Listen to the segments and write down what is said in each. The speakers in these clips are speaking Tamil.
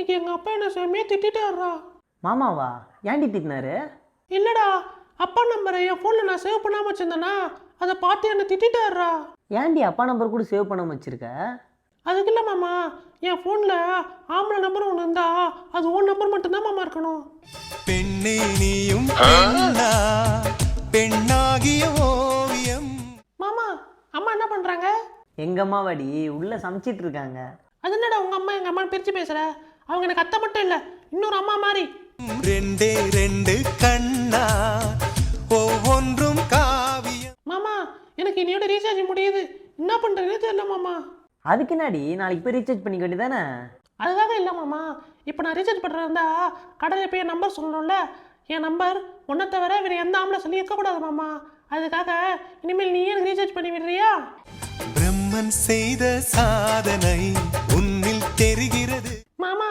இன்னைக்கு எங்கள் அப்பா என்ன செம்மையாக திட்டாரா. மாமாவா? ஏன்டி திட்டினாரு? இல்லைடா, அப்பா நம்பரை என் ஃபோனில் நான் சேவ் பண்ணாமல் வச்சுருந்தேனா, அதை பார்த்து என்னை திட்டாரா. ஏன்டி அப்பா நம்பர் கூட சேவ் பண்ணாமல் வச்சுருக்க? அதுக்கு இல்லை மாமா, என் ஃபோனில் ஆம்பளை நம்பர் ஒன்று இருந்தா அது ஓன் நம்பர் மட்டும்தான் மாமா இருக்கணும். பெண்ணே நீயும் பெண்ணாகிய ஓவியம். மாமா, அம்மா என்ன பண்ணுறாங்க? எங்கள் அம்மாவாடி உள்ளே சமைச்சிட்டு இருக்காங்க. அது என்னடா உங்கள் அம்மா எங்கள் அம்மான்னு பிரித்து பேசுகிற? அவங்க எனக்கு அத்தை மட்டும் இல்லை, இன்னொரு அம்மா மாதிரி. ரெண்டே ரெண்டு கண்ணா ஒவ்வொன்றும் காவியம். மாமா, எனக்கு இன்னையோட ரீசார்ஜ் முடியுது, என்ன பண்ணுறதுன்னு தெரியல மாமா. அதுக்கு என்னாடி, நாளைக்கு போய் ரீசார்ஜ் பண்ணிக்க வேண்டியதானே? அதுக்காக இல்லை மாமா, இப்போ நான் ரீசார்ஜ் பண்ணுறதா இருந்தால் கடையில் போய் என் நம்பர் சொல்லணும்ல. என் நம்பர் ஒன்றை தவிர வேறு எந்த ஆம்பளை சொல்லி இருக்கக்கூடாது மாமா. அதுக்காக இனிமேல் நீ எனக்கு ரீசார்ஜ் பண்ணி விடுறியா? பிரம்மன் செய்த சாதனை உன்னில் தெரிகிறது. மாமா,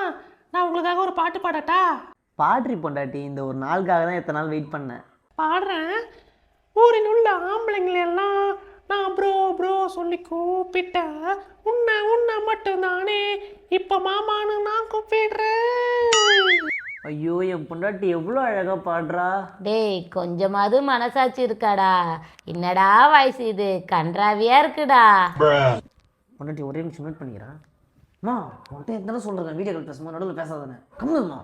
நான் உங்களுக்காக ஒரு பாட்டு பாடட்டா? பாட்ரி பொண்டாட்டி, இந்த ஒரு நாளுக்காக தான் எத்தனை நாள் வெயிட் பண்ணேன். பாடுறேன். ஊரில் உள்ள ஆம்பளைங்களெல்லாம் நான் ப்ரோ ப்ரோ சொல்லி கூப்பிட்டேன், உன்னை உன்னை மட்டும்தானே இப்போ மாமான்னு நான் கூப்பிடுறேன். ஐயோ, என் பொண்டாட்டி எவ்வளோ அழகாக பாடுறா. டேய், கொஞ்சமாவது மனசாட்சி இருக்காடா? என்னடா வயசு இது, கன்றாவியா இருக்குடா. பொண்டாட்டி ஒரே நிமிஷம் நோட் பண்ணிக்கிறேன். அம்மா, உன்கிட்ட எத்தனை சொல்கிறேன், வீடியோ கால் பேசுமா, நடுவில் பேசாதானே, கம்முமா.